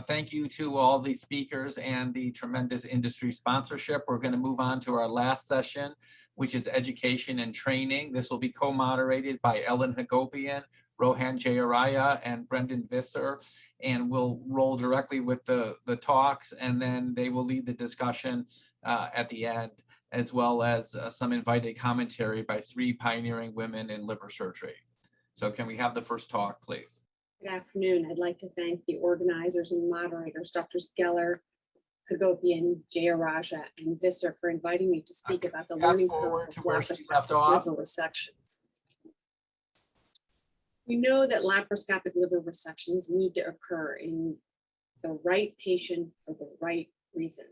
Thank you to all the speakers and the tremendous industry sponsorship. We're going to move on to our last session, which is education and training. This will be co-moderated by Ellen Hagopian, Rohan Jayaraya, and Brendan Visser, and we'll roll directly with the talks, and then they will lead the discussion at the end, as well as some invited commentary by 3 pioneering women in liver surgery. So can we have the first talk, please? Good afternoon. I'd like to thank the organizers and moderators, Drs. Geller, Hagopian, Jayaraja, and Visser, for inviting me to speak about the learning curve of laparoscopic liver resections. We know that laparoscopic liver resections need to occur in the right patient for the right reason.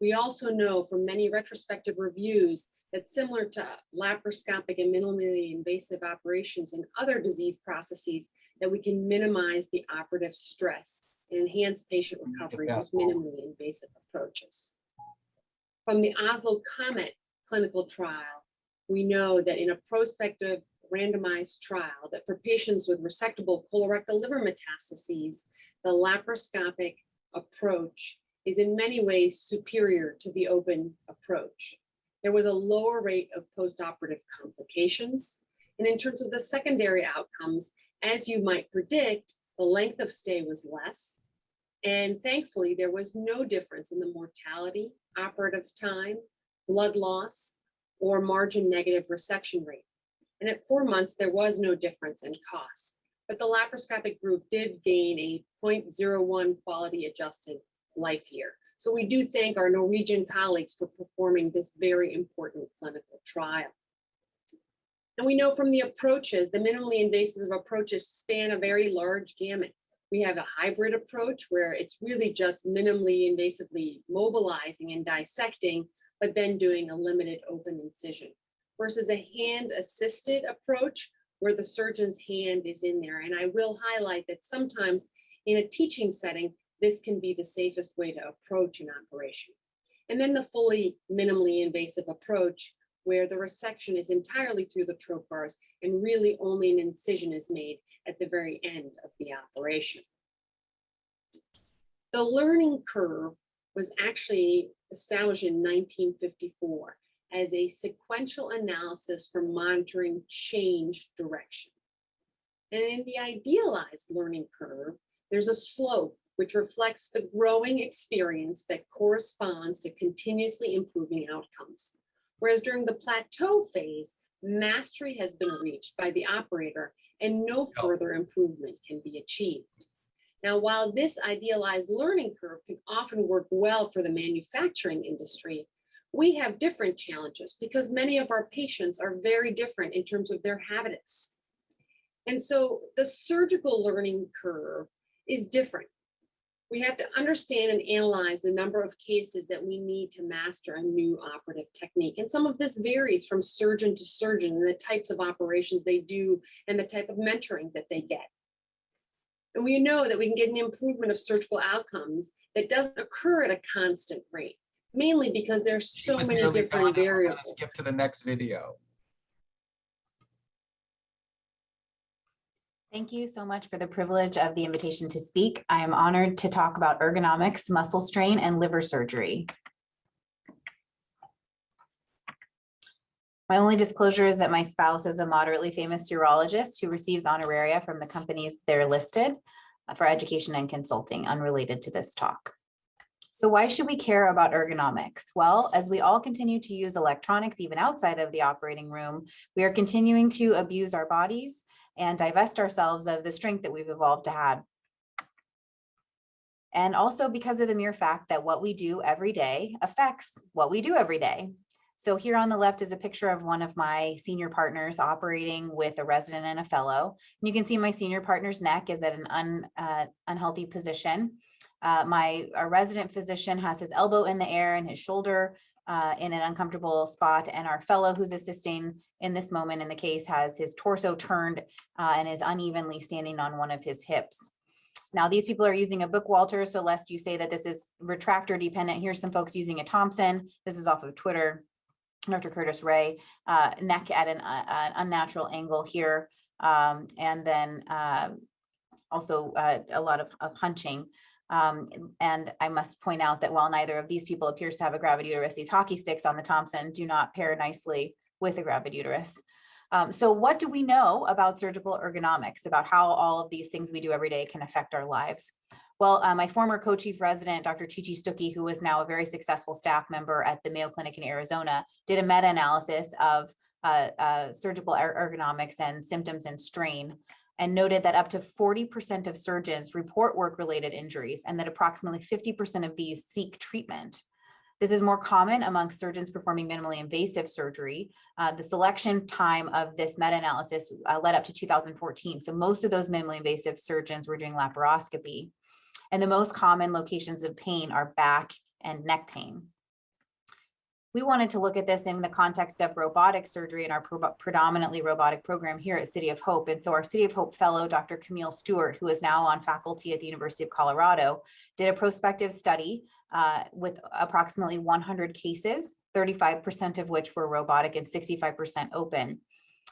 We also know from many retrospective reviews that similar to laparoscopic and minimally invasive operations and other disease processes, that we can minimize the operative stress and enhance patient recovery with minimally invasive approaches. From the Oslo Comet clinical trial, we know that in a prospective randomized trial that for patients with resectable colorectal liver metastases, the laparoscopic approach is in many ways superior to the open approach. There was a lower rate of postoperative complications. And in terms of the secondary outcomes, as you might predict, the length of stay was less. And thankfully, there was no difference in the mortality, operative time, blood loss, or margin negative resection rate. And at 4 months, there was no difference in cost. But the laparoscopic group did gain a 0.01 quality adjusted life year. So we do thank our Norwegian colleagues for performing this very important clinical trial. And we know from the approaches, the minimally invasive approaches span a very large gamut. We have a hybrid approach where it's really just minimally invasively mobilizing and dissecting, but then doing a limited open incision, versus a hand-assisted approach where the surgeon's hand is in there. And I will highlight that sometimes in a teaching setting, this can be the safest way to approach an operation. And then the fully minimally invasive approach, where the resection is entirely through the trocars and really only an incision is made at the very end of the operation. The learning curve was actually established in 1954 as a sequential analysis for monitoring change direction. And in the idealized learning curve, there's a slope which reflects the growing experience that corresponds to continuously improving outcomes. Whereas during the plateau phase, mastery has been reached by the operator and no further improvement can be achieved. Now, while this idealized learning curve can often work well for the manufacturing industry, we have different challenges because many of our patients are very different in terms of their habitus. And so the surgical learning curve is different. We have to understand and analyze the number of cases that we need to master a new operative technique. And some of this varies from surgeon to surgeon and the types of operations they do and the type of mentoring that they get. And we know that we can get an improvement of surgical outcomes that doesn't occur at a constant rate, mainly because there's so many different variables. Let's skip to the next video. Thank you so much for the privilege of the invitation to speak. I am honored to talk about ergonomics, muscle strain, and liver surgery. My only disclosure is that my spouse is a moderately famous urologist who receives honoraria from the companies they're listed for education and consulting, unrelated to this talk. So why should we care about ergonomics? Well, as we all continue to use electronics, even outside of the operating room, we are continuing to abuse our bodies and divest ourselves of the strength that we've evolved to have. And also because of the mere fact that what we do every day affects what we do every day. So here on the left is a picture of one of my senior partners operating with a resident and a fellow. And you can see my senior partner's neck is at an unhealthy position. Our resident physician has his elbow in the air and his shoulder in an uncomfortable spot, and our fellow who's assisting in this moment in the case has his torso turned and is unevenly standing on one of his hips. Now, these people are using a Bookwalter, so lest you say that this is retractor dependent, here's some folks using a Thompson. This is off of Twitter. Dr. Curtis Ray, neck at an unnatural angle here, and then also a lot of hunching. And I must point out that while neither of these people appears to have a gravid uterus, these hockey sticks on the Thompson do not pair nicely with a gravid uterus. So what do we know about surgical ergonomics, about how all of these things we do every day can affect our lives? Well, my former co-chief resident, Dr. Chichi Stuckey, who is now a very successful staff member at the Mayo Clinic in Arizona, did a meta-analysis of surgical ergonomics and symptoms and strain, and noted that up to 40% of surgeons report work-related injuries, and that approximately 50% of these seek treatment. This is more common among surgeons performing minimally invasive surgery. The selection time of this meta-analysis led up to 2014. So most of those minimally invasive surgeons were doing laparoscopy. And the most common locations of pain are back and neck pain. We wanted to look at this in the context of robotic surgery in our predominantly robotic program here at City of Hope. And so our City of Hope fellow, Dr. Camille Stewart, who is now on faculty at the University of Colorado, did a prospective study with approximately 100 cases, 35% of which were robotic and 65% open.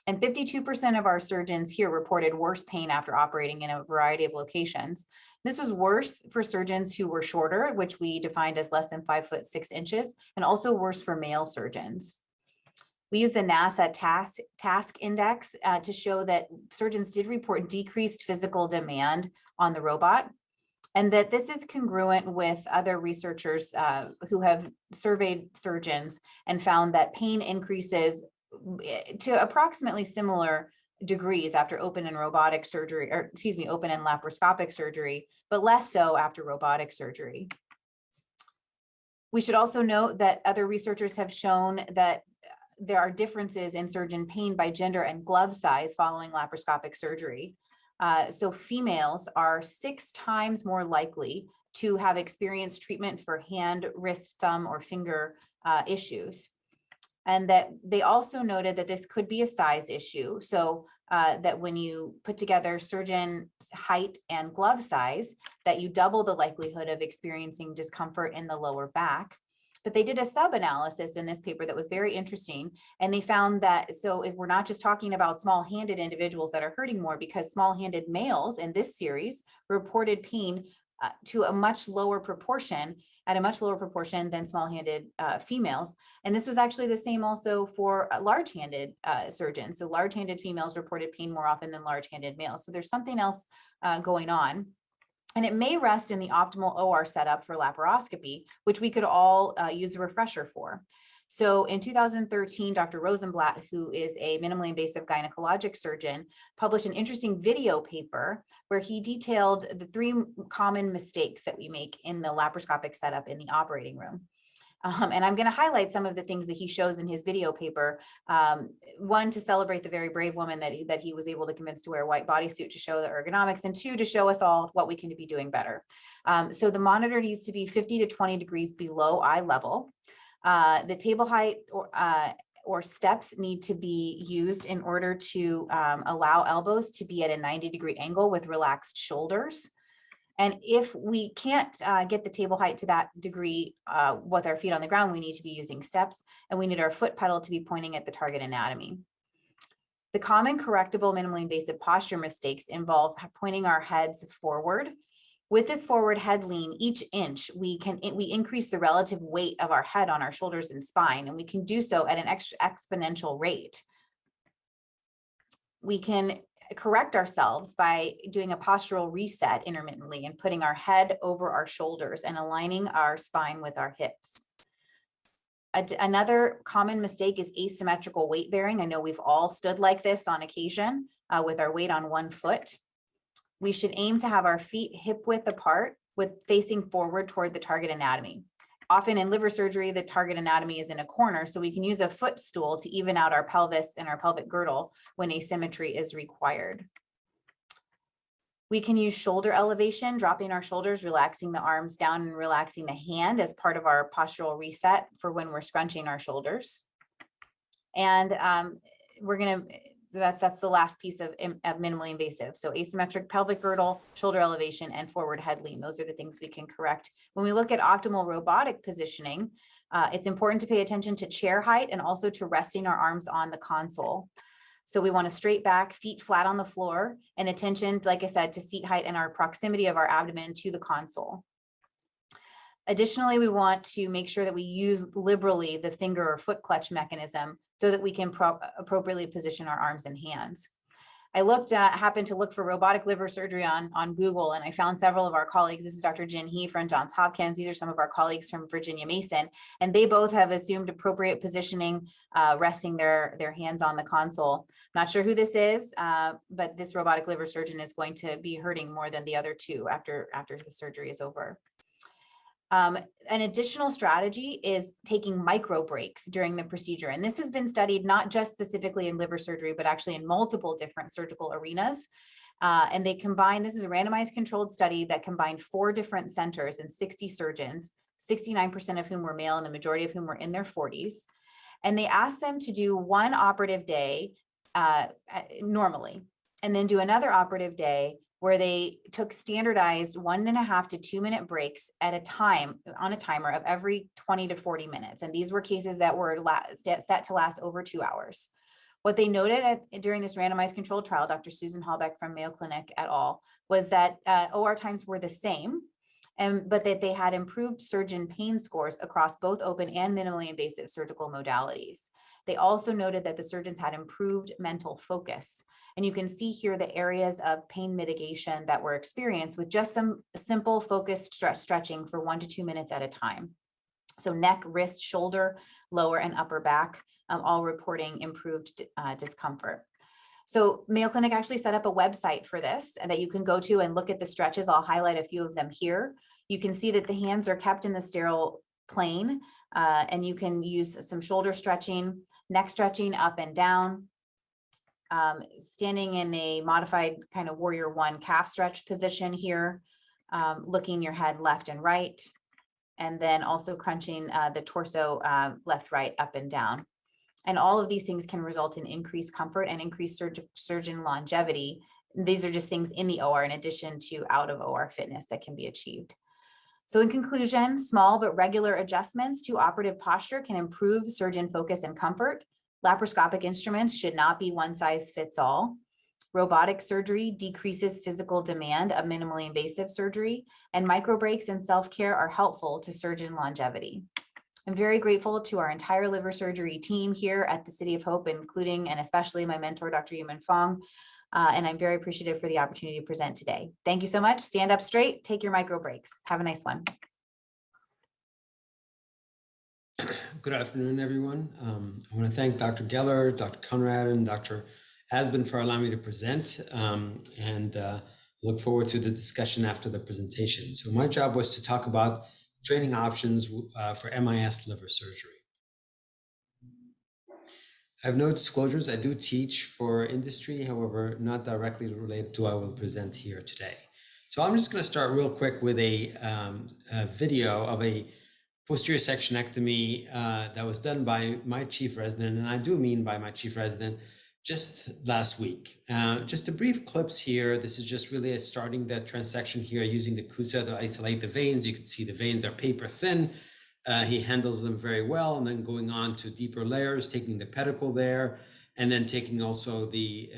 And 52% of our surgeons here reported worse pain after operating in a variety of locations. This was worse for surgeons who were shorter, which we defined as less than 5'6", and also worse for male surgeons. We use the NASA task index to show that surgeons did report decreased physical demand on the robot, and that this is congruent with other researchers who have surveyed surgeons and found that pain increases to approximately similar degrees after open and robotic surgery, or excuse me, open and laparoscopic surgery, but less so after robotic surgery. We should also note that other researchers have shown that there are differences in surgeon pain by gender and glove size following laparoscopic surgery. So females are 6 times more likely to have experienced treatment for hand, wrist, thumb, or finger issues. And that they also noted that this could be a size issue. So that when you put together surgeon height and glove size, that you double the likelihood of experiencing discomfort in the lower back. But they did a sub-analysis in this paper that was very interesting. And they found that, so if we're not just talking about small-handed individuals that are hurting more, because small-handed males in this series reported pain to a much lower proportion, at a much lower proportion than small-handed females. And this was actually the same also for large-handed surgeons. So large-handed females reported pain more often than large-handed males. So there's something else going on. And it may rest in the optimal OR setup for laparoscopy, which we could all use a refresher for. So in 2013, Dr. Rosenblatt, who is a minimally invasive gynecologic surgeon, published an interesting video paper where he detailed the 3 common mistakes that we make in the laparoscopic setup in the operating room. And I'm going to highlight some of the things that he shows in his video paper. One, to celebrate the very brave woman that he was able to convince to wear a white bodysuit to show the ergonomics, and 2, to show us all what we can be doing better. So the monitor needs to be 50 to 20 degrees below eye level. The table height or steps need to be used in order to allow elbows to be at a 90-degree angle with relaxed shoulders. And if we can't get the table height to that degree with our feet on the ground, we need to be using steps, and we need our foot pedal to be pointing at the target anatomy. The common correctable minimally invasive posture mistakes involve pointing our heads forward. With this forward head lean, each inch, we increase the relative weight of our head on our shoulders and spine, and we can do so at an exponential rate. We can correct ourselves by doing a postural reset intermittently and putting our head over our shoulders and aligning our spine with our hips. Another common mistake is asymmetrical weight bearing. I know we've all stood like this on occasion with our weight on one foot. We should aim to have our feet hip width apart with facing forward toward the target anatomy. Often in liver surgery, the target anatomy is in a corner, so we can use a footstool to even out our pelvis and our pelvic girdle when asymmetry is required. We can use shoulder elevation, dropping our shoulders, relaxing the arms down, and relaxing the hand as part of our postural reset for when we're scrunching our shoulders. And that's the last piece of minimally invasive. So asymmetric pelvic girdle, shoulder elevation, and forward head lean. Those are the things we can correct. When we look at optimal robotic positioning, it's important to pay attention to chair height and also to resting our arms on the console. So we want a straight back, feet flat on the floor, and attention, like I said, to seat height and our proximity of our abdomen to the console. Additionally, we want to make sure that we use liberally the finger or foot clutch mechanism so that we can appropriately position our arms and hands. I happened to look for robotic liver surgery on Google, and I found several of our colleagues. This is Dr. Jin He from Johns Hopkins. These are some of our colleagues from Virginia Mason, and they both have assumed appropriate positioning, resting their hands on the console. Not sure who this is, but this robotic liver surgeon is going to be hurting more than the other two after the surgery is over. An additional strategy is taking micro breaks during the procedure. And this has been studied not just specifically in liver surgery, but actually in multiple different surgical arenas. And they combine, this is a randomized controlled study that combined 4 different centers and 60 surgeons, 69% of whom were male and the majority of whom were in their 40s. And they asked them to do one operative day normally, and then do another operative day where they took standardized 1.5 to 2 minute breaks at a time on a timer of every 20 to 40 minutes. And these were cases that were set to last over 2 hours. What they noted during this randomized controlled trial, Dr. Susan Hallbeck from Mayo Clinic et al., was that OR times were the same, but that they had improved surgeon pain scores across both open and minimally invasive surgical modalities. They also noted that the surgeons had improved mental focus. And you can see here the areas of pain mitigation that were experienced with just some simple focused stretching for 1 to 2 minutes at a time. So neck, wrist, shoulder, lower and upper back, all reporting improved discomfort. So Mayo Clinic actually set up a website for this that you can go to and look at the stretches. I'll highlight a few of them here. You can see that the hands are kept in the sterile plane, and you can use some shoulder stretching, neck stretching up and down, standing in a modified kind of warrior 1 calf stretch position here, looking your head left and right, and then also crunching the torso left, right, up and down. And all of these things can result in increased comfort and increased surgeon longevity. These are just things in the OR in addition to out of OR fitness that can be achieved. So in conclusion, small but regular adjustments to operative posture can improve surgeon focus and comfort. Laparoscopic instruments should not be one size fits all. Robotic surgery decreases physical demand of minimally invasive surgery, and micro breaks and self-care are helpful to surgeon longevity. I'm very grateful to our entire liver surgery team here at the City of Hope, including and especially my mentor, Dr. Yuman Fong. And I'm very appreciative for the opportunity to present today. Thank you so much. Stand up straight, take your micro breaks. Have a nice one. Good afternoon, everyone. I want to thank Dr. Geller, Dr. Conrad, and Dr. Asbin for allowing me to present, and look forward to the discussion after the presentation. So my job was to talk about training options for MIS liver surgery. I have no disclosures. I do teach for industry, however, not directly related to what I will present here today. So I'm just going to start real quick with a video of a posterior sectionectomy that was done by my chief resident, and I do mean by my chief resident, just last week. Just a brief clips here. This is just really starting the transection here using the CUSA to isolate the veins. You can see the veins are paper thin. He handles them very well, and then going on to deeper layers, taking the pedicle there, and then taking also the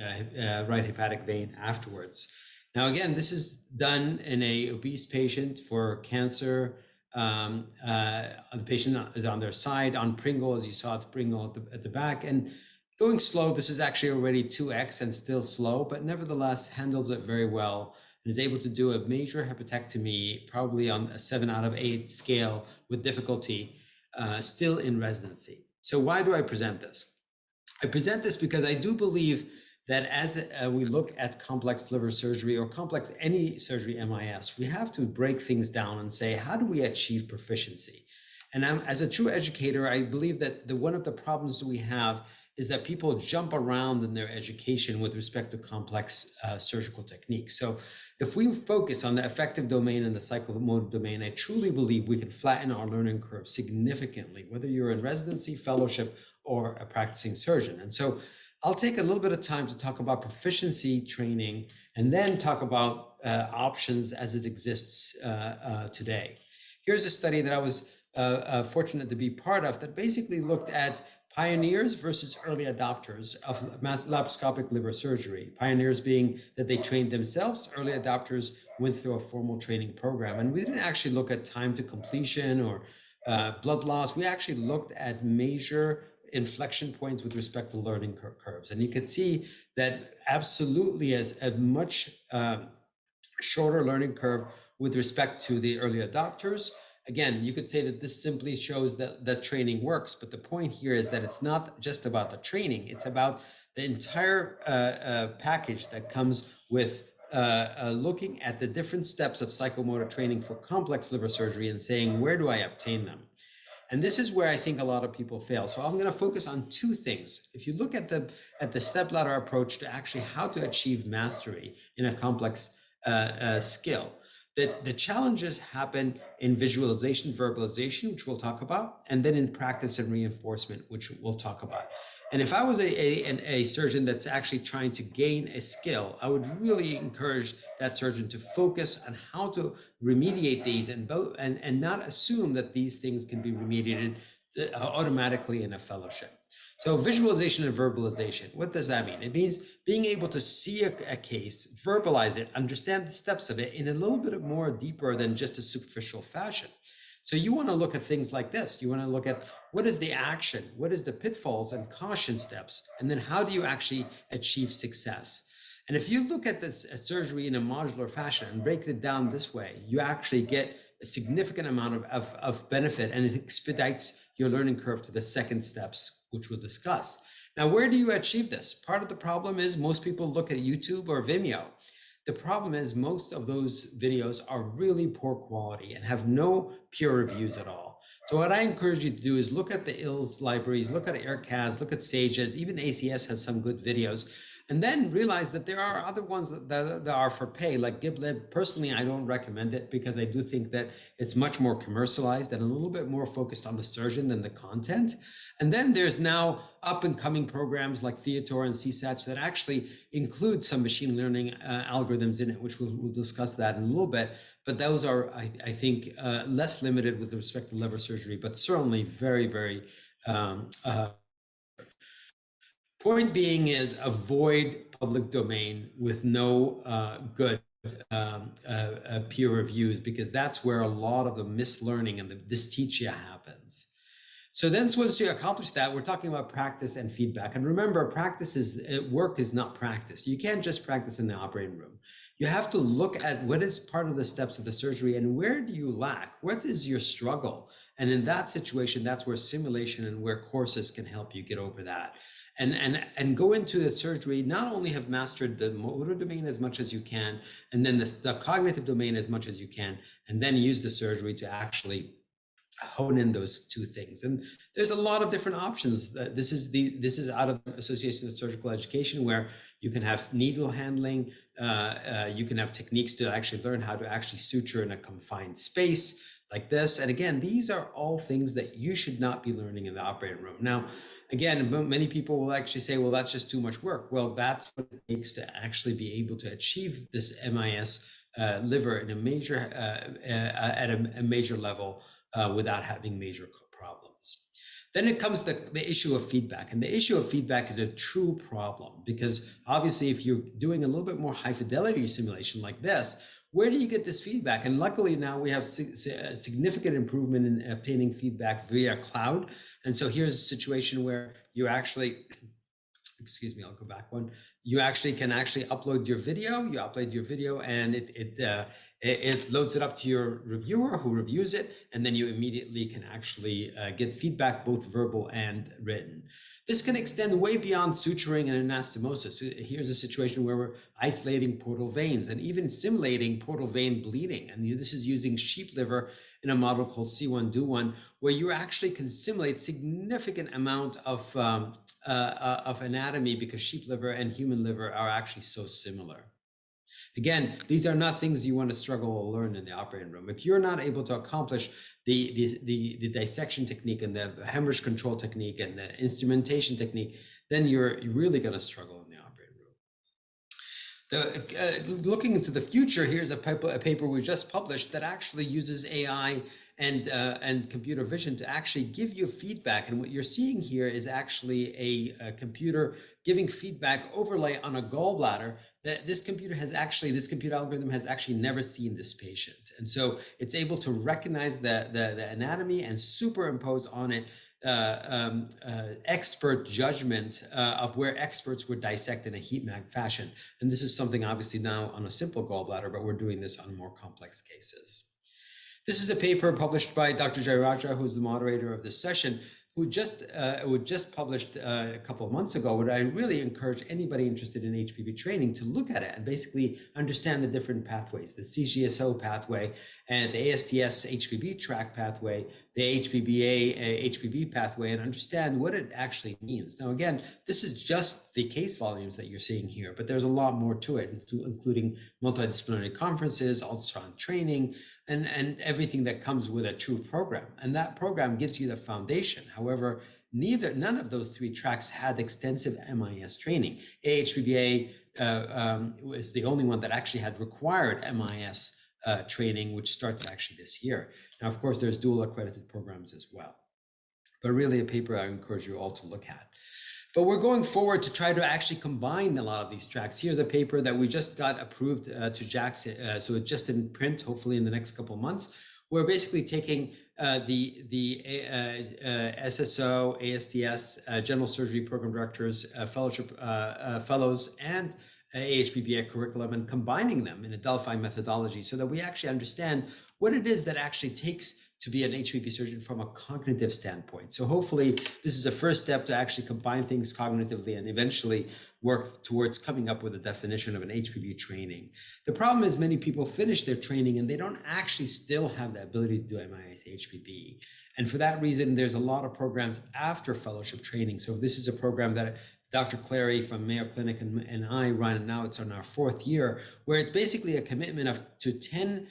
right hepatic vein afterwards. Now, again, this is done in a obese patient for cancer. The patient is on their side on Pringle, as you saw the Pringle at the back, and going slow. This is actually already 2x and still slow, but nevertheless handles it very well and is able to do a major hepatectomy, probably on a 7 out of 8 scale with difficulty, still in residency. So why do I present this? I present this because I do believe that as we look at complex liver surgery or complex any surgery MIS, we have to break things down and say, how do we achieve proficiency? And as a true educator, I believe that one of the problems that we have is that people jump around in their education with respect to complex surgical techniques. So if we focus on the effective domain and the psychomotor domain, I truly believe we can flatten our learning curve significantly, whether you're in residency, fellowship, or a practicing surgeon. And so I'll take a little bit of time to talk about proficiency training and then talk about options as it exists today. Here's a study that I was fortunate to be part of that basically looked at Pioneers versus early adopters of laparoscopic liver surgery. Pioneers being that they trained themselves, early adopters went through a formal training program. And we didn't actually look at time to completion or blood loss. We actually looked at major inflection points with respect to learning curves. And you can see that absolutely as a much shorter learning curve with respect to the early adopters. Again, you could say that this simply shows that training works, but the point here is that it's not just about the training, it's about the entire package that comes with looking at the different steps of psychomotor training for complex liver surgery and saying, where do I obtain them? And this is where I think a lot of people fail. So I'm going to focus on two things. If you look at the step ladder approach to actually how to achieve mastery in a complex skill, the challenges happen in visualization, verbalization, which we'll talk about, and then in practice and reinforcement, which we'll talk about. And if I was a surgeon that's actually trying to gain a skill, I would really encourage that surgeon to focus on how to remediate these and not assume that these things can be remediated automatically in a fellowship. So visualization and verbalization, what does that mean? It means being able to see a case, verbalize it, understand the steps of it in a little bit more deeper than just a superficial fashion. So you want to look at things like this. You want to look at what is the action, what is the pitfalls and caution steps, and then how do you actually achieve success? And if you look at this surgery in a modular fashion and break it down this way, you actually get a significant amount of benefit, and it expedites your learning curve to the second steps, which we'll discuss. Now, where do you achieve this? Part of the problem is most people look at YouTube or Vimeo. The problem is most of those videos are really poor quality and have no peer reviews at all. So what I encourage you to do is look at the ILLS libraries, look at AirCAS, look at SAGES, even ACS has some good videos, and then realize that there are other ones that are for pay, like GibLib. Personally, I don't recommend it because I do think that it's much more commercialized and a little bit more focused on the surgeon than the content. And then there's now up and coming programs like Theator and CSATch that actually include some machine learning algorithms in it, which we'll discuss that in a little bit. But those are, I think, less limited with respect to liver surgery, but certainly very, very point being is avoid public domain with no good peer reviews, because that's where a lot of the mislearning and the dysteachia happens. So then once you accomplish that, we're talking about practice and feedback. And remember, work is not practice. You can't just practice in the operating room. You have to look at what is part of the steps of the surgery and where do you lack? What is your struggle? And in that situation, that's where simulation and where courses can help you get over that. And go into the surgery, not only have mastered the motor domain as much as you can, and then the cognitive domain as much as you can, and then use the surgery to actually hone in those two things. And there's a lot of different options. This is out of the Association of Surgical Education, where you can have needle handling, you can have techniques to actually learn how to actually suture in a confined space like this. And again, these are all things that you should not be learning in the operating room. Now, again, many people will actually say, well, that's just too much work. Well, that's what it takes to actually be able to achieve this MIS liver in a major at a major level without having major problems. Then it comes to the issue of feedback. And the issue of feedback is a true problem, because obviously if you're doing a little bit more high fidelity simulation like this, where do you get this feedback? And luckily now we have significant improvement in obtaining feedback via cloud. And so here's a situation where you actually, excuse me, I'll go back one. You actually can upload your video. You upload your video and it loads it up to your reviewer who reviews it. And then you immediately can actually get feedback, both verbal and written. This can extend way beyond suturing and anastomosis. Here's a situation where we're isolating portal veins and even simulating portal vein bleeding. And this is using sheep liver in a model called C1 Do 1, where you actually can simulate significant amount of anatomy, because sheep liver and human liver are actually so similar. Again, these are not things you want to struggle or learn in the operating room. If you're not able to accomplish the dissection technique and the hemorrhage control technique and the instrumentation technique, then you're really going to struggle in the operating room. Looking into the future, here's a paper we just published that actually uses AI and computer vision to actually give you feedback. And what you're seeing here is actually a computer giving feedback overlay on a gallbladder that this computer algorithm has actually never seen this patient. And so it's able to recognize the anatomy and superimpose on it expert judgment of where experts would dissect in a heat map fashion. And this is something obviously now on a simple gallbladder, but we're doing this on more complex cases. This is a paper published by Dr. Jayaraja, who's the moderator of this session, who just published a couple of months ago. What I really encourage anybody interested in HPV training to look at it and basically understand the different pathways, the CGSO pathway and the ASTS HPV track pathway, the HPBA HPV pathway, and understand what it actually means. Now, again, this is just the case volumes that you're seeing here, but there's a lot more to it, including multidisciplinary conferences, ultrasound training, and everything that comes with a true program. And that program gives you the foundation. However, none of those three tracks had extensive MIS training. AHPBA was the only one that actually had required MIS training, which starts actually this year. Now, of course, there's dual accredited programs as well, but really a paper I encourage you all to look at. But we're going forward to try to actually combine a lot of these tracks. Here's a paper that we just got approved to JACS, so it's just in print, hopefully in the next couple of months. We're basically taking the SSO, ASTS, General Surgery Program Directors, Fellowship Fellows, and AHPBA curriculum and combining them in a Delphi methodology so that we actually understand what it is that actually takes to be an HPV surgeon from a cognitive standpoint. So hopefully this is a first step to actually combine things cognitively and eventually work towards coming up with a definition of an HPV training. The problem is many people finish their training and they don't actually still have the ability to do MIS HPV. And for that reason, there's a lot of programs after fellowship training. So this is a program that Dr. Clary from Mayo Clinic and I run, and now it's on our 4th year, where it's basically a commitment to 10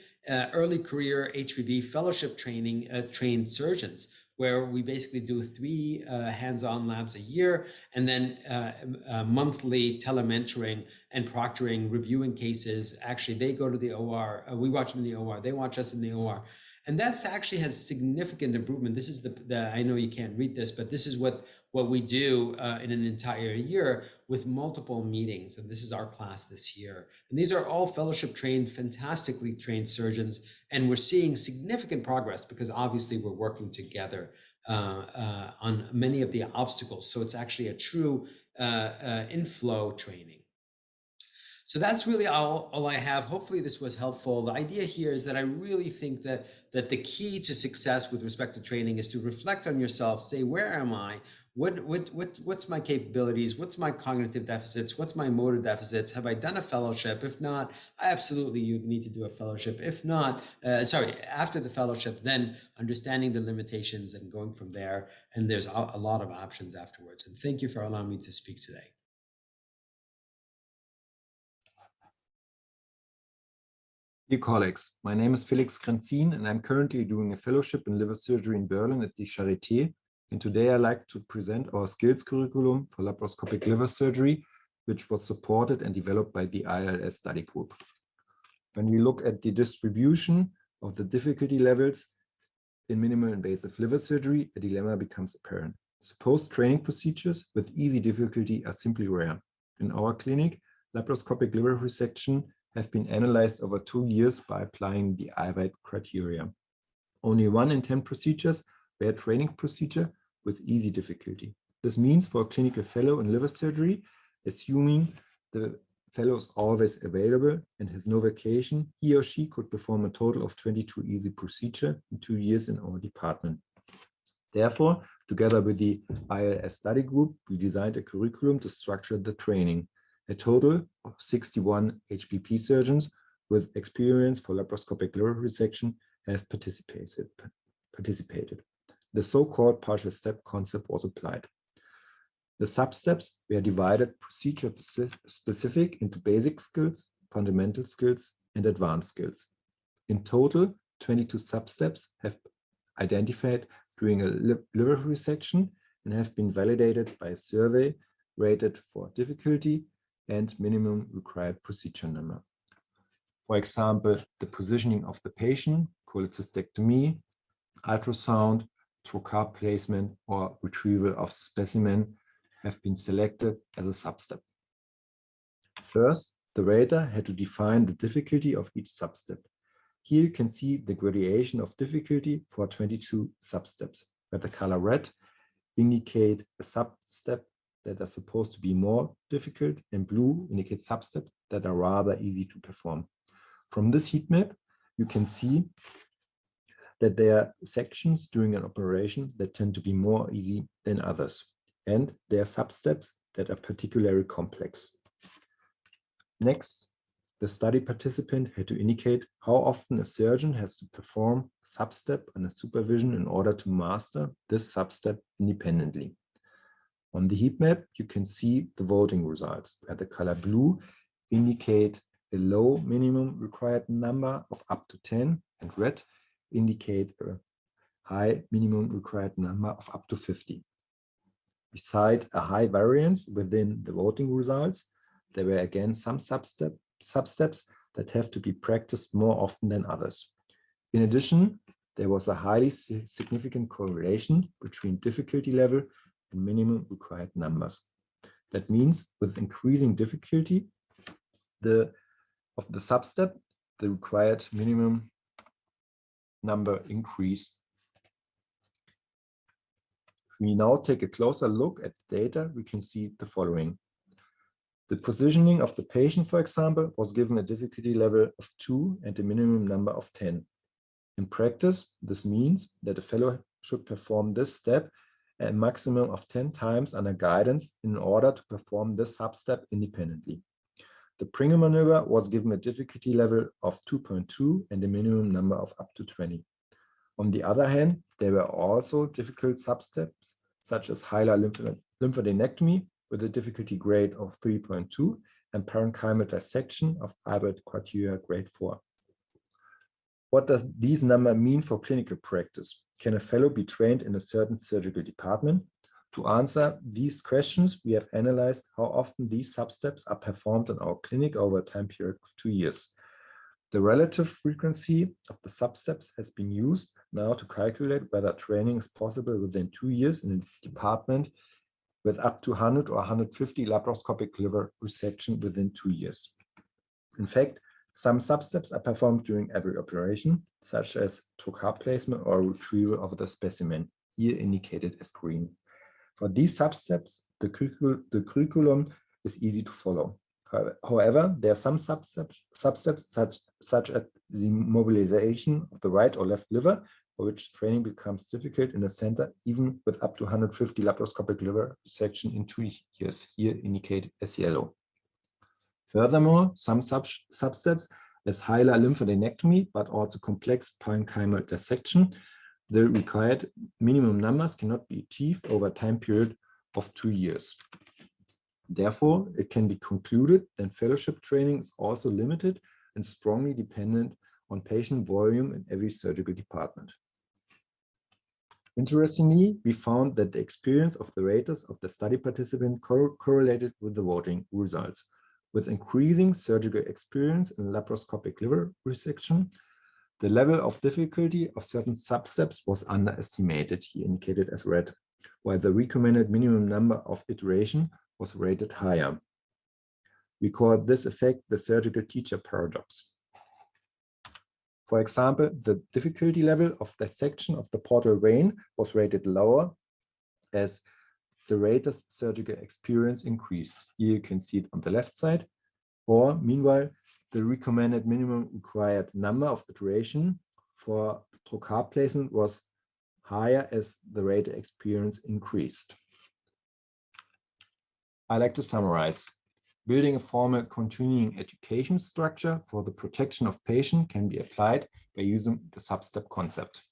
early career HPV fellowship training trained surgeons, where we basically do 3 hands-on labs a year, and then monthly telementoring and proctoring, reviewing cases. Actually, they go to the OR, we watch them in the OR, they watch us in the OR. And that's actually has significant improvement. This is I know you can't read this, but this is what we do in an entire year with multiple meetings. And this is our class this year. And these are all fellowship trained, fantastically trained surgeons. And we're seeing significant progress because obviously we're working together on many of the obstacles. So it's actually a true inflow training. So that's really all I have. Hopefully this was helpful. The idea here is that I really think that the key to success with respect to training is to reflect on yourself, say, where am I? What's my capabilities? What's my cognitive deficits? What's my motor deficits? Have I done a fellowship? If not, absolutely you need to do a fellowship. If not, after the fellowship, then understanding the limitations and going from there. And there's a lot of options afterwards. And thank you for allowing me to speak today. Dear colleagues, my name is Felix Krenzin and I'm currently doing a fellowship in liver surgery in Berlin at the Charité. And today I'd like to present our skills curriculum for laparoscopic liver surgery, which was supported and developed by the ILLS study group. When we look at the distribution of the difficulty levels in minimal invasive liver surgery, a dilemma becomes apparent. Supposed training procedures with easy difficulty are simply rare. In our clinic, laparoscopic liver resection have been analyzed over 2 years by applying the IVAD criteria. Only 1 in 10 procedures were a training procedure with easy difficulty. This means for a clinical fellow in liver surgery, assuming the fellow is always available and has no vacation, he or she could perform a total of 22 easy procedures in 2 years in our department. Therefore, together with the ILLS study group, we designed a curriculum to structure the training. A total of 61 HPP surgeons with experience for laparoscopic liver resection have participated. The so-called partial step concept was applied. The sub-steps were divided procedure-specific into basic skills, fundamental skills, and advanced skills. In total, 22 sub-steps have identified during a liver resection and have been validated by a survey rated for difficulty, and minimum required procedure number. For example, the positioning of the patient, cholecystectomy, ultrasound, trocar placement, or retrieval of specimen have been selected as a substep. First, the rater had to define the difficulty of each substep. Here you can see the gradation of difficulty for 22 substeps, where the color red indicate a substep that are supposed to be more difficult, and blue indicates substeps that are rather easy to perform. From this heat map, you can see that there are sections during an operation that tend to be more easy than others, and there are substeps that are particularly complex. Next, the study participant had to indicate how often a surgeon has to perform a substep under supervision in order to master this substep independently. On the heat map, you can see the voting results, where the color blue indicate a low minimum required number of up to 10, and red indicate a high minimum required number of up to 50. Beside a high variance within the voting results, there were again some substeps that have to be practiced more often than others. In addition, there was a highly significant correlation between difficulty level and minimum required numbers. That means with increasing difficulty of the substep, the required minimum number increased. If we now take a closer look at the data, we can see the following. The positioning of the patient, for example, was given a difficulty level of 2 and a minimum number of 10. In practice, this means that a fellow should perform this step a maximum of 10 times under guidance in order to perform this substep independently. The Pringer maneuver was given a difficulty level of 2.2 and a minimum number of up to 20. On the other hand, there were also difficult substeps, such as hilar lymphadenectomy with a difficulty grade of 3.2 and parenchymal dissection of hybrid criteria grade 4. What does these numbers mean for clinical practice? Can a fellow be trained in a certain surgical department? To answer these questions, we have analyzed how often these substeps are performed in our clinic over a time period of 2 years. The relative frequency of the substeps has been used now to calculate whether training is possible within 2 years in a department with up to 100 or 150 laparoscopic liver resection within 2 years. In fact, some substeps are performed during every operation, such as trocar placement or retrieval of the specimen, here indicated as green. For these substeps, the curriculum is easy to follow. However, there are some substeps such as the mobilization of the right or left liver, for which training becomes difficult in a center, even with up to 150 laparoscopic liver resection in 2 years, here indicated as yellow. Furthermore, some substeps as hilar lymphadenectomy, but also complex parenchymal dissection, the required minimum numbers cannot be achieved over a time period of 2 years. Therefore, it can be concluded that fellowship training is also limited and strongly dependent on patient volume in every surgical department. Interestingly, we found that the experience of the raters of the study participant correlated with the voting results. With increasing surgical experience in laparoscopic liver resection, the level of difficulty of certain substeps was underestimated, here indicated as red, while the recommended minimum number of iteration was rated higher. We call this effect the surgical teacher paradox. For example, the difficulty level of dissection of the portal vein was rated lower as the rater's surgical experience increased. Here you can see it on the left side. Or meanwhile, the recommended minimum required number of iteration for trocar placement was higher as the rater experience increased. I like to summarize. Building a formal continuing education structure for the protection of patient can be applied by using the substep concept.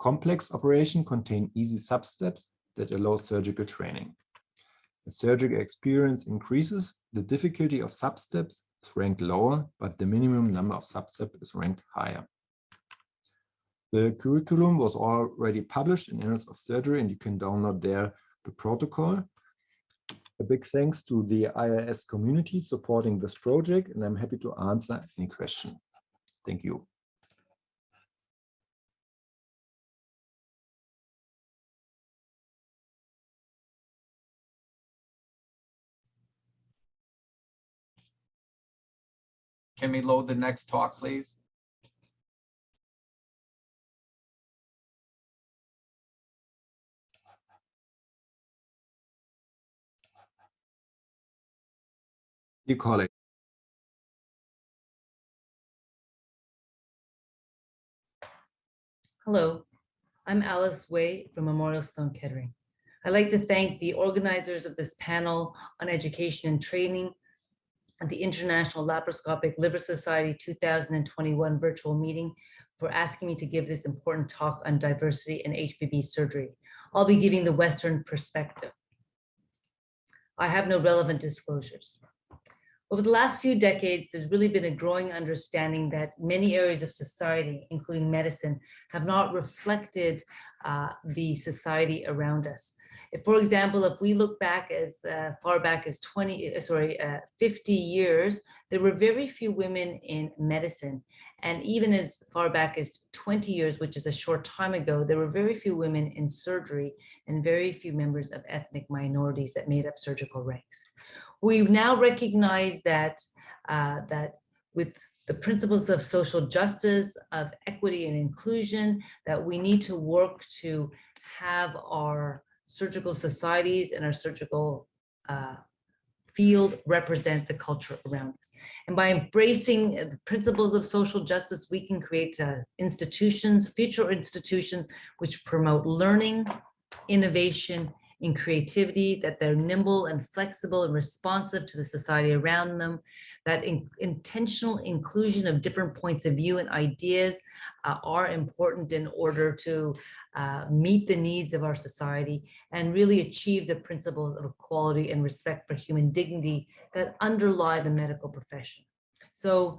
Complex operations contain easy substeps that allow surgical training. As surgical experience increases, the difficulty of substeps is ranked lower, but the minimum number of substeps is ranked higher. The curriculum was already published in Annals of Surgery, and you can download there the protocol. A A big thanks to the ILS community supporting this project, and I'm happy to answer any question. Thank you. Can we load the next talk, please? Dear colleagues, Hello, I'm Alice Way from Memorial Sloan Kettering. I'd like to thank the organizers of this panel on education and training at the International Laparoscopic Liver Society 2021 virtual meeting for asking me to give this important talk on diversity in HPB surgery. I'll be giving the Western perspective. I have no relevant disclosures. Over the last few decades, there's really been a growing understanding that many areas of society, including medicine, have not reflected the society around us. For example, if we look back as far back as 50 years, there were very few women in medicine. And even as far back as 20 years, which is a short time ago, there were very few women in surgery and very few members of ethnic minorities that made up surgical ranks. We now recognize that, that with the principles of social justice, of equity and inclusion, that we need to work to have our surgical societies and our surgical field represent the culture around us. And by embracing the principles of social justice, we can create institutions, future institutions, which promote learning, innovation, and creativity, that they're nimble and flexible and responsive to the society around them, that intentional inclusion of different points of view and ideas are important in order to meet the needs of our society and really achieve the principles of equality and respect for human dignity that underlie the medical profession. So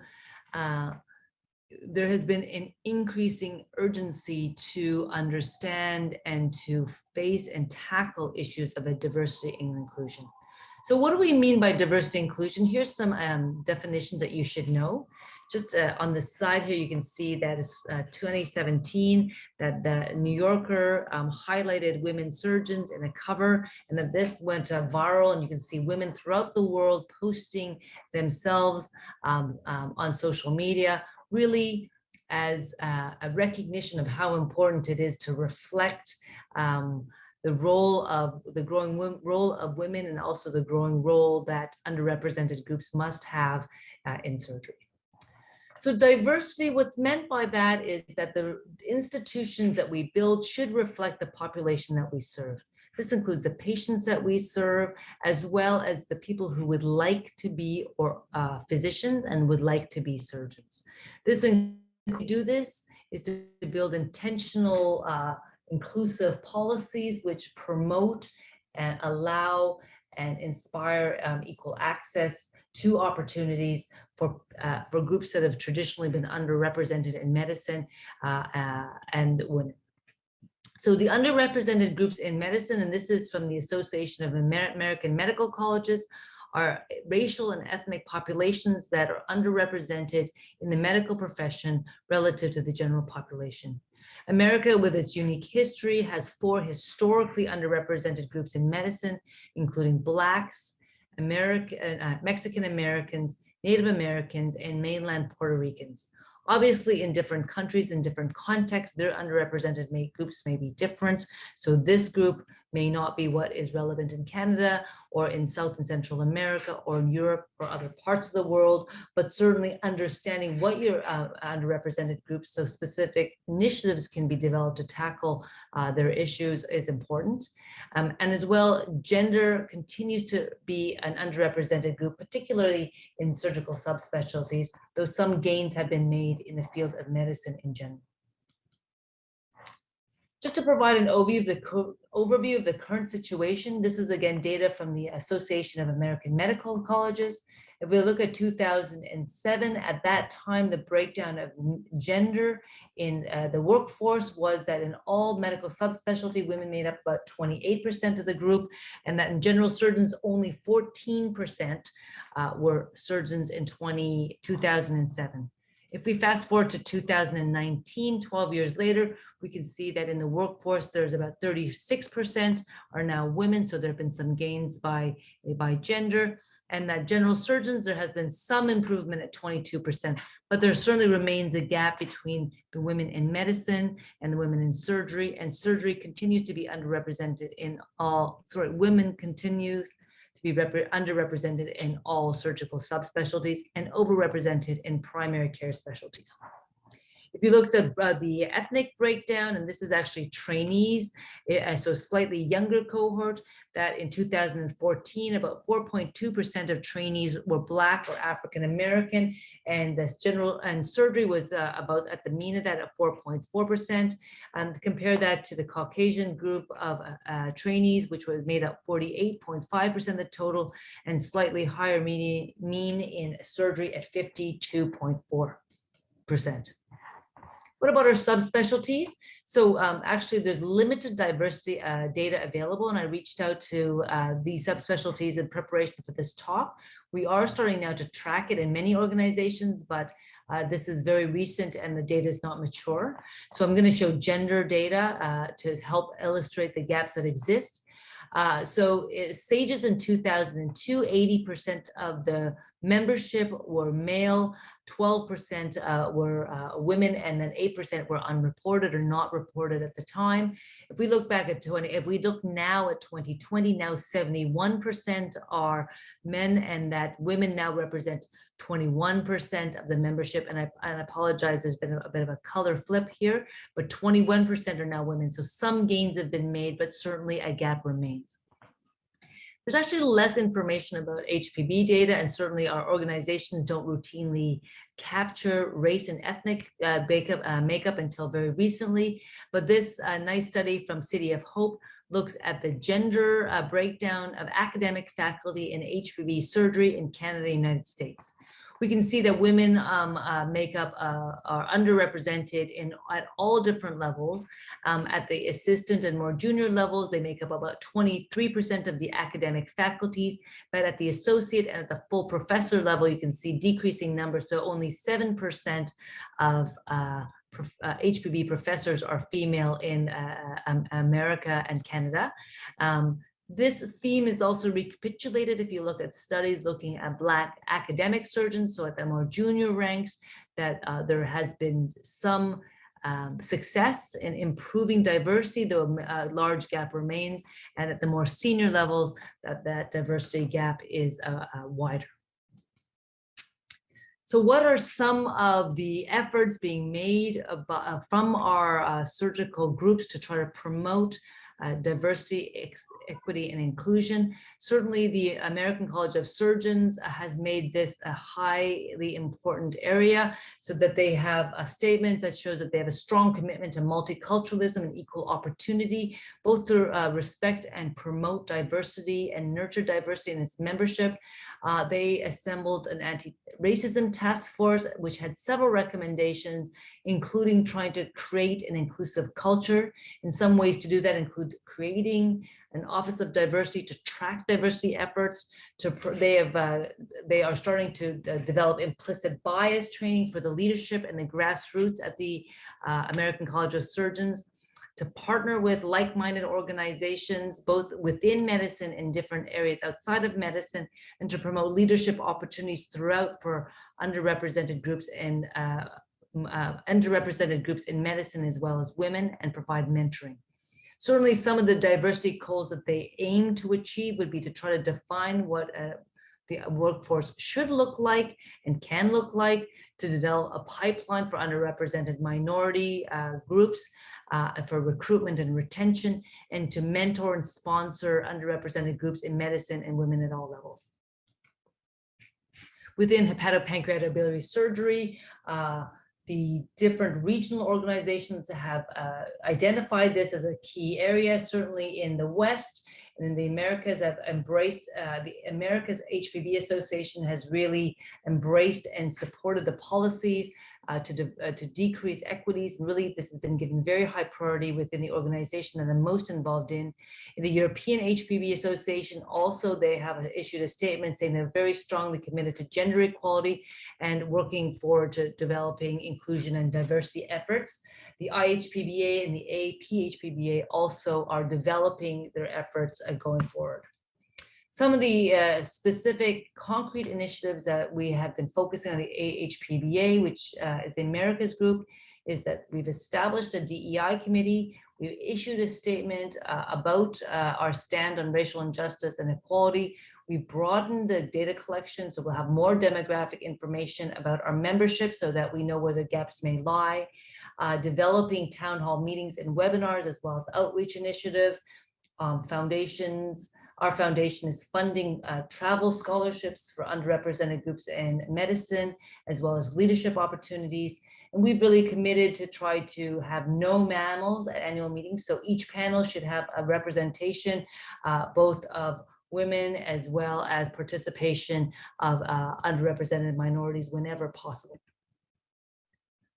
there has been an increasing urgency to understand and to face and tackle issues of diversity and inclusion. So what do we mean by diversity and inclusion? Here's some definitions that you should know. Just on the side here, you can see that is 2017, that the New Yorker highlighted women surgeons in a cover, and that this went viral, and you can see women throughout the world posting themselves on social media, really as a recognition of how important it is to reflect the role of the growing role of women, and also the growing role that underrepresented groups must have in surgery. So diversity, what's meant by that is that the institutions that we build should reflect the population that we serve. This includes the patients that we serve, as well as the people who would like to be physicians and would like to be surgeons. Do this is to build intentional, inclusive policies which promote and allow and inspire equal access to opportunities for groups that have traditionally been underrepresented in medicine and women. So the underrepresented groups in medicine, and this is from the Association of American Medical Colleges, are racial and ethnic populations that are underrepresented in the medical profession relative to the general population. America, with its unique history, has 4 historically underrepresented groups in medicine, including Blacks, Mexican Americans, Native Americans, and mainland Puerto Ricans. Obviously, in different countries, in different contexts, their underrepresented groups may be different. So this group may not be what is relevant in Canada or in South and Central America or in Europe or other parts of the world, but certainly understanding what your underrepresented groups, so specific initiatives can be developed to tackle their issues is important. And as well, gender continues to be an underrepresented group, particularly in surgical subspecialties, though some gains have been made in the field of medicine in general. Just to provide an overview of the current situation, this is again data from the Association of American Medical Colleges. If we look at 2007, at that time, the breakdown of gender in the workforce was that in all medical subspecialty, women made up about 28% of the group, and that in general surgeons, only 14% were surgeons in 2007. If we fast forward to 2019, 12 years later, we can see that in the workforce, there's about 36% are now women. So there have been some gains by gender. And that general surgeons, there has been some improvement at 22%, but there certainly remains a gap between the women in medicine and the women in surgery, and surgery continues to be underrepresented in all, women continues to be underrepresented in all surgical subspecialties and overrepresented in primary care specialties. If you looked at the ethnic breakdown, and this is actually trainees, so slightly younger cohort, that in 2014, about 4.2% of trainees were Black or African American, and the general and surgery was about at the mean of that at 4.4%. Compare that to the Caucasian group of trainees, which was made up 48.5% of the total, and slightly higher mean in surgery at 52.4%. What about our subspecialties? So actually there's limited diversity data available, and I reached out to these subspecialties in preparation for this talk. We are starting now to track it in many organizations, but this is very recent and the data is not mature. So I'm going to show gender data to help illustrate the gaps that exist. So SAGES in 2002, 80% of the membership were male, 12% were women, and then 8% were unreported or not reported at the time. If we look back at if we look now at 2020, now 71% are men, and that women now represent 21% of the membership. And I apologize, there's been a bit of a color flip here, but 21% are now women. So some gains have been made, but certainly a gap remains. There's actually less information about HPV data, and certainly our organizations don't routinely capture race and ethnic makeup until very recently. But this nice study from City of Hope looks at the gender breakdown of academic faculty in HPV surgery in Canada and the United States. We can see that women makeup are underrepresented at all different levels. At the assistant and more junior levels, they make up about 23% of the academic faculties, but at the associate and at the full professor level, you can see decreasing numbers. So only 7% of HPV professors are female in America and Canada. This theme is also recapitulated if you look at studies looking at Black academic surgeons, so at the more junior ranks, that there has been some success in improving diversity, though a large gap remains, and at the more senior levels, that diversity gap is wider. So what are some of the efforts being made from our surgical groups to try to promote diversity, equity, and inclusion? Certainly the American College of Surgeons has made this a highly important area, so that they have a statement that shows that they have a strong commitment to multiculturalism and equal opportunity, both to respect and promote diversity and nurture diversity in its membership. They assembled an anti-racism task force, which had several recommendations, including trying to create an inclusive culture. In some ways to do that include creating an Office of Diversity to track diversity efforts. They are starting to develop implicit bias training for the leadership and the grassroots at the American College of Surgeons, to partner with like-minded organizations, both within medicine and different areas outside of medicine, and to promote leadership opportunities throughout for underrepresented groups in medicine as well as women, and provide mentoring. Certainly some of the diversity goals that they aim to achieve would be to try to define what the workforce should look like and can look like, to develop a pipeline for underrepresented minority groups for recruitment and retention, and to mentor and sponsor underrepresented groups in medicine and women at all levels. Within hepatopancreatic biliary surgery, the different regional organizations have identified this as a key area. Certainly in the West, And in the Americas have embraced, the Americas HPV Association has really embraced and supported the policies to decrease equities. And really, this has been given very high priority within the organization that I'm most involved in. In the European HPV Association, also, they have issued a statement saying they're very strongly committed to gender equality and working forward to developing inclusion and diversity efforts. The IHPBA and the APHPBA also are developing their efforts going forward. Some of the specific concrete initiatives that we have been focusing on the AHPBA, which is the Americas group, is that we've established a DEI committee. We've issued a statement about our stand on racial injustice and equality. We've broadened the data collection, so we'll have more demographic information about our membership so that we know where the gaps may lie. Developing town hall meetings and webinars, as well as outreach initiatives, foundations. Our foundation is funding travel scholarships for underrepresented groups in medicine, as well as leadership opportunities. And we've really committed to try to have no mammals at annual meetings. So each panel should have a representation both of women as well as participation of underrepresented minorities whenever possible.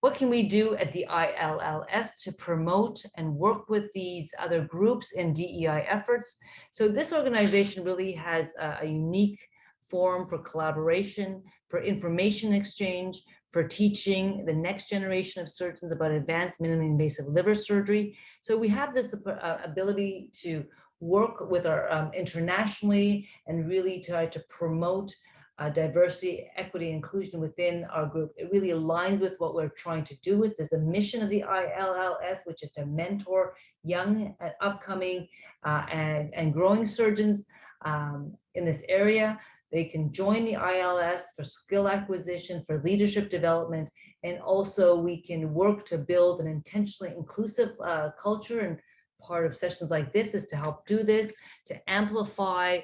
What can we do at the ILLS to promote and work with these other groups in DEI efforts? So this organization really has a unique forum for collaboration, for information exchange, for teaching the next generation of surgeons about advanced minimally invasive liver surgery. So we have this ability to work with our internationally and really try to promote diversity, equity, inclusion within our group. It really aligns with what we're trying to do with the mission of the ILLS, which is to mentor young and upcoming and growing surgeons in this area. They can join the ILS for skill acquisition, for leadership development, and also we can work to build an intentionally inclusive culture. And part of sessions like this is to help do this, to amplify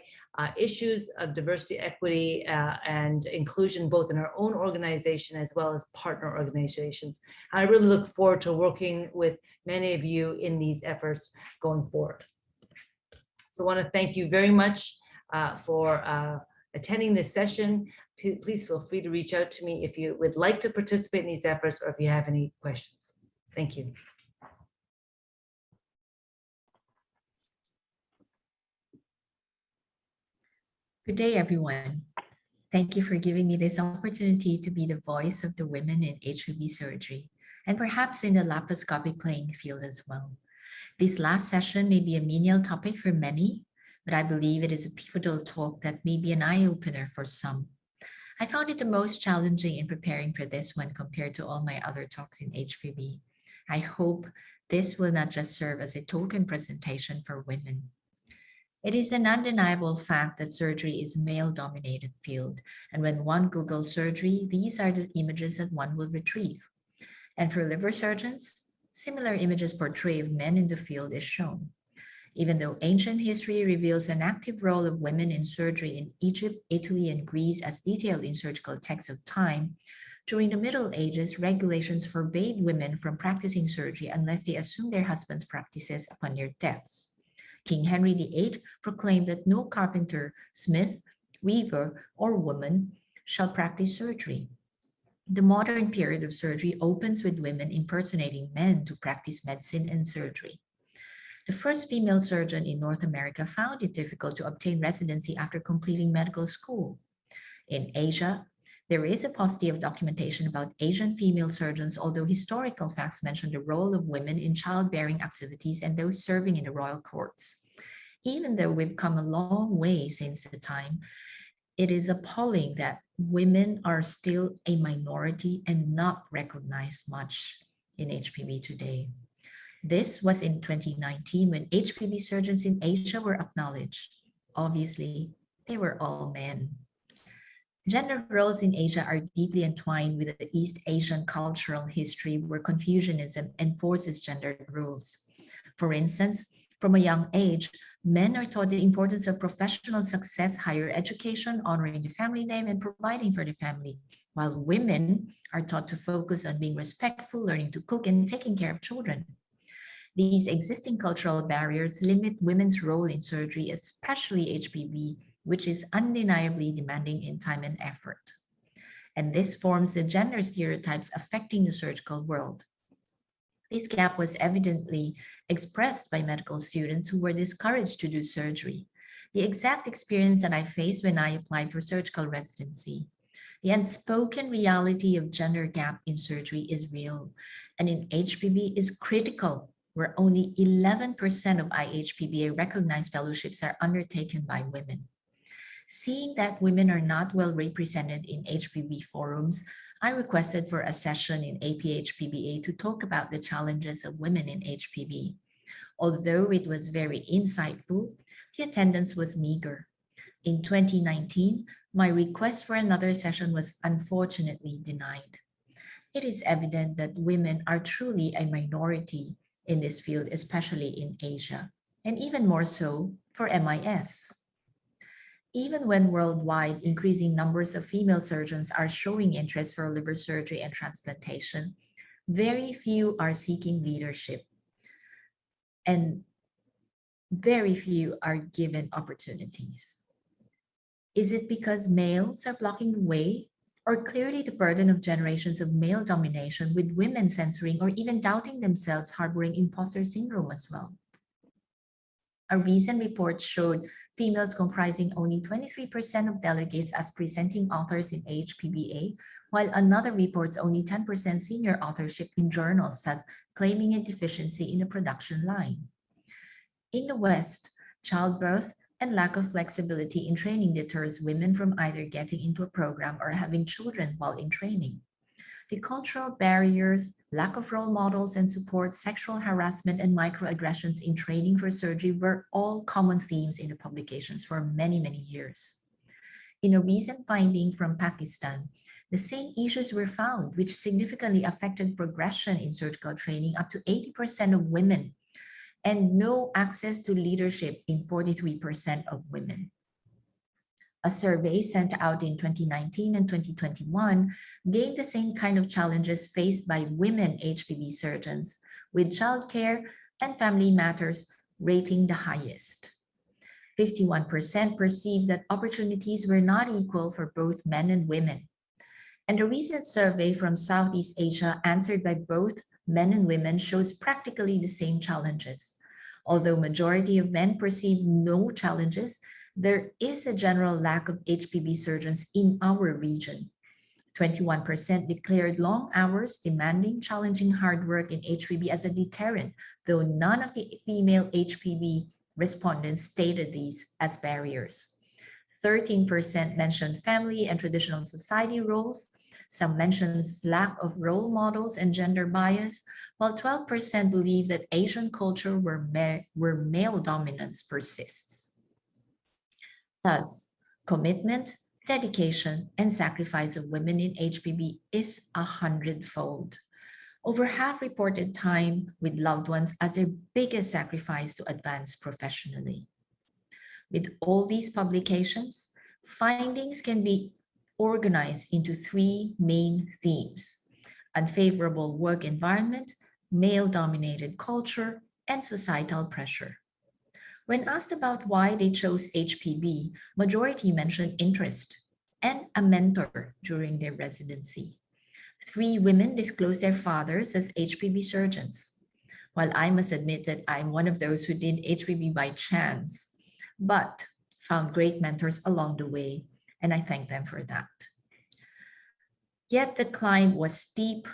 issues of diversity, equity, and inclusion, both in our own organization as well as partner organizations. I really look forward to working with many of you in these efforts going forward. So I want to thank you very much for attending this session. Please feel free to reach out to me if you would like to participate in these efforts or if you have any questions. Thank you. Good day, everyone. Thank you for giving me this opportunity to be the voice of the women in HPV surgery, and perhaps in the laparoscopic playing field as well. This last session may be a menial topic for many, but I believe it is a pivotal talk that may be an eye-opener for some. I found it the most challenging in preparing for this one compared to all my other talks in HPV. I hope this will not just serve as a token presentation for women. It is an undeniable fact that surgery is a male-dominated field, and when one Googles surgery, these are the images that one will retrieve. And for liver surgeons, similar images portray of men in the field is shown. Even though ancient history reveals an active role of women in surgery in Egypt, Italy, and Greece as detailed in surgical texts of time, during the Middle Ages, regulations forbade women from practicing surgery unless they assumed their husbands' practices upon their deaths. King Henry VIII proclaimed that no carpenter, smith, weaver, or woman shall practice surgery. The modern period of surgery opens with women impersonating men to practice medicine and surgery. The first female surgeon in North America found it difficult to obtain residency after completing medical school. In Asia, there is a paucity of documentation about Asian female surgeons, although historical facts mention the role of women in childbearing activities and those serving in the royal courts. Even though we've come a long way since the time, it is appalling that women are still a minority and not recognized much in HPV today. This was in 2019 when HPV surgeons in Asia were acknowledged. Obviously, they were all men. Gender roles in Asia are deeply entwined with the East Asian cultural history where Confucianism enforces gendered rules. For instance, from a young age, men are taught the importance of professional success, higher education, honoring the family name, and providing for the family, while women are taught to focus on being respectful, learning to cook, and taking care of children. These existing cultural barriers limit women's role in surgery, especially HPB, which is undeniably demanding in time and effort. And this forms the gender stereotypes affecting the surgical world. This gap was evidently expressed by medical students who were discouraged to do surgery. The exact experience that I faced when I applied for surgical residency. The unspoken reality of gender gap in surgery is real, and in HPB is critical, where only 11% of IHPBA recognized fellowships are undertaken by women. Seeing that women are not well represented in HPB forums, I requested for a session in APHPBA to talk about the challenges of women in HPB. Although it was very insightful, the attendance was meager. In 2019, my request for another session was unfortunately denied. It is evident that women are truly a minority in this field, especially in Asia, and even more so for MIS. Even when worldwide increasing numbers of female surgeons are showing interest for liver surgery and transplantation, very few are seeking leadership, and very few are given opportunities. Is it because males are blocking the way, or clearly the burden of generations of male domination with women censoring or even doubting themselves, harboring imposter syndrome as well? A recent report showed females comprising only 23% of delegates as presenting authors in HPBA, while another reports only 10% senior authorship in journals, thus claiming a deficiency in the production line. In the West, childbirth and lack of flexibility in training deters women from either getting into a program or having children while in training. The cultural barriers, lack of role models and support, sexual harassment, and microaggressions in training for surgery were all common themes in the publications for many, many years. In a recent finding from Pakistan, the same issues were found, which significantly affected progression in surgical training up to 80% of women, and no access to leadership in 43% of women. A survey sent out in 2019 and 2021 gave the same kind of challenges faced by women HPB surgeons, with childcare and family matters rating the highest. 51% perceived that opportunities were not equal for both men and women. And a recent survey from Southeast Asia answered by both men and women shows practically the same challenges. Although majority of men perceive no challenges, there is a general lack of HPB surgeons in our region. 21% declared long hours, demanding, challenging hard work in HPB as a deterrent, though none of the female HPB respondents stated these as barriers. 13% mentioned family and traditional society roles. Some mentioned lack of role models and gender bias, while 12% believe that Asian culture where male dominance persists. Thus, commitment, dedication, and sacrifice of women in HPB is 100-fold. Over half reported time with loved ones as their biggest sacrifice to advance professionally. With all these publications, findings can be organized into three main themes: unfavorable work environment, male-dominated culture, and societal pressure. When asked about why they chose HPB, majority mentioned interest and a mentor during their residency. 3 women disclosed their fathers as HPB surgeons. While I must admit that I'm one of those who did HPB by chance, but found great mentors along the way, and I thank them for that. Yet the climb was steep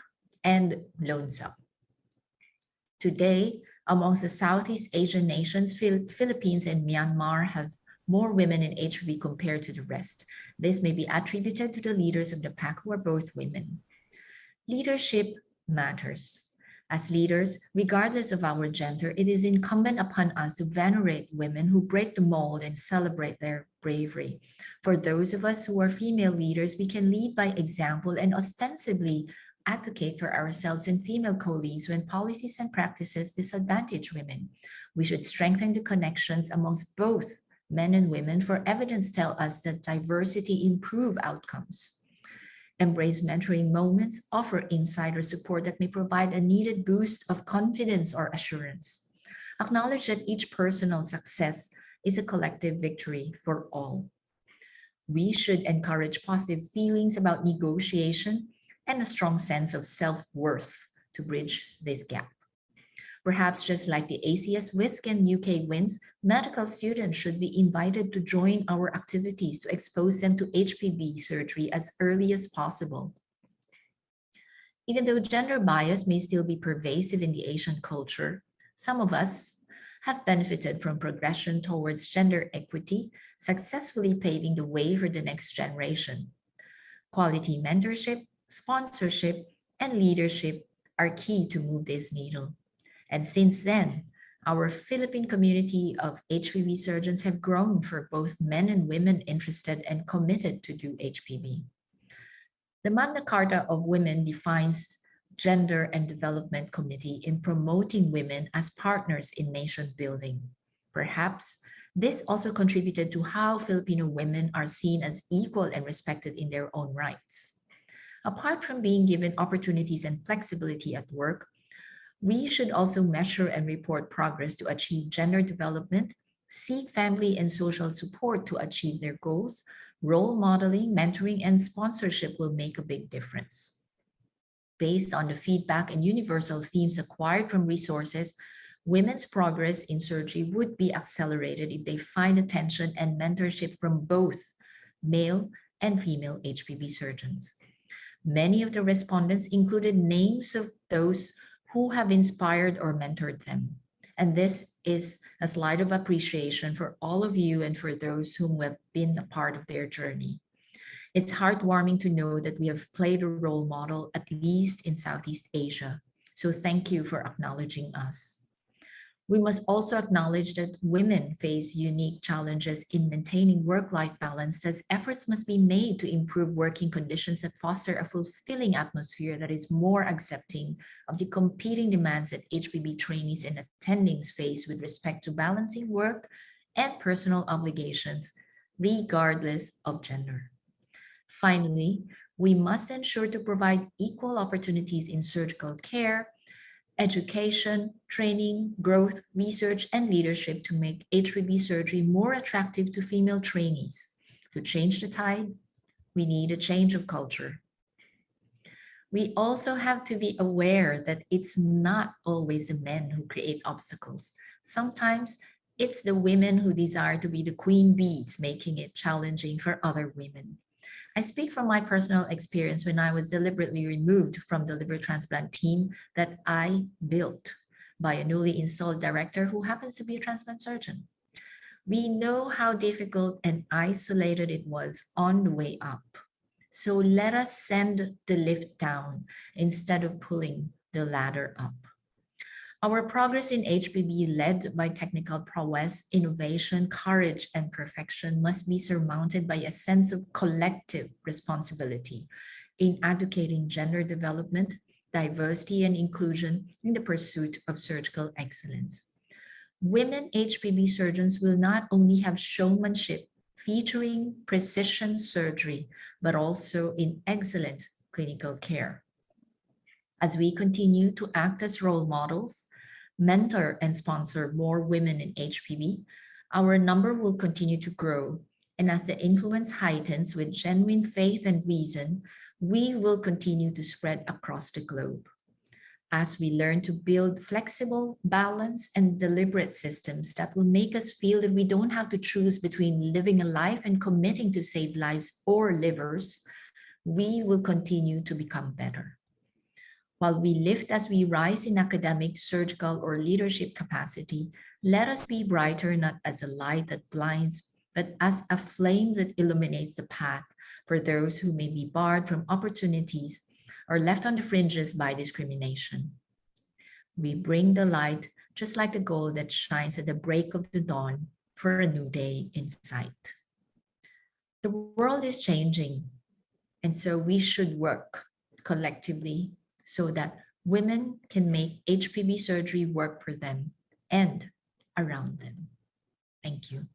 and lonesome. Today, amongst the Southeast Asian nations, Philippines and Myanmar have more women in HPB compared to the rest. This may be attributed to the leaders of the pack who are both women. Leadership matters. As leaders, regardless of our gender, it is incumbent upon us to venerate women who break the mold and celebrate their bravery. For those of us who are female leaders, we can lead by example and ostensibly advocate for ourselves and female colleagues when policies and practices disadvantage women. We should strengthen the connections amongst both men and women, for evidence tells us that diversity improves outcomes. Embrace mentoring moments, offer insight or support that may provide a needed boost of confidence or assurance. Acknowledge that each personal success is a collective victory for all. We should encourage positive feelings about negotiation and a strong sense of self-worth to bridge this gap. Perhaps just like the ACS WISC and UK WINS, medical students should be invited to join our activities to expose them to HPV surgery as early as possible. Even though gender bias may still be pervasive in the Asian culture, some of us have benefited from progression towards gender equity, successfully paving the way for the next generation. Quality mentorship, sponsorship, and leadership are key to move this needle. And since then, our Philippine community of HPV surgeons have grown for both men and women interested and committed to do HPV. The Magna Carta of Women defines Gender and Development Committee in promoting women as partners in nation building. Perhaps this also contributed to how Filipino women are seen as equal and respected in their own rights. Apart from being given opportunities and flexibility at work, we should also measure and report progress to achieve gender development, seek family and social support to achieve their goals. Role modeling, mentoring, and sponsorship will make a big difference. Based on the feedback and universal themes acquired from resources, women's progress in surgery would be accelerated if they find attention and mentorship from both male and female HPV surgeons. Many of the respondents included names of those who have inspired or mentored them. And this is a slide of appreciation for all of you and for those whom have been a part of their journey. It's heartwarming to know that we have played a role model, at least in Southeast Asia. So thank you for acknowledging us. We must also acknowledge that women face unique challenges in maintaining work-life balance, as efforts must be made to improve working conditions that foster a fulfilling atmosphere that is more accepting of the competing demands that HPB trainees and attendings face with respect to balancing work and personal obligations, regardless of gender. Finally, we must ensure to provide equal opportunities in surgical care, education, training, growth, research, and leadership to make HPB surgery more attractive to female trainees. To change the tide, we need a change of culture. We also have to be aware that it's not always the men who create obstacles. Sometimes it's the women who desire to be the queen bees, making it challenging for other women. I speak from my personal experience when I was deliberately removed from the liver transplant team that I built by a newly installed director who happens to be a transplant surgeon. We know how difficult and isolated it was on the way up. So let us send the lift down instead of pulling the ladder up. Our progress in HPB, led by technical prowess, innovation, courage, and perfection, must be surmounted by a sense of collective responsibility in advocating gender development, diversity, and inclusion in the pursuit of surgical excellence. Women HPB surgeons will not only have showmanship featuring precision surgery, but also in excellent clinical care. As we continue to act as role models, mentor and sponsor more women in HPB, our number will continue to grow. And as the influence heightens with genuine faith and reason, we will continue to spread across the globe. As we learn to build flexible, balanced, and deliberate systems that will make us feel that we don't have to choose between living a life and committing to save lives or livers, we will continue to become better. While we lift as we rise in academic, surgical, or leadership capacity, let us be brighter not as a light that blinds, but as a flame that illuminates the path for those who may be barred from opportunities or left on the fringes by discrimination. We bring the light just like the gold that shines at the break of the dawn for a new day in sight. The world is changing, and so we should work collectively so that women can make HPB surgery work for them and around them. Thank you.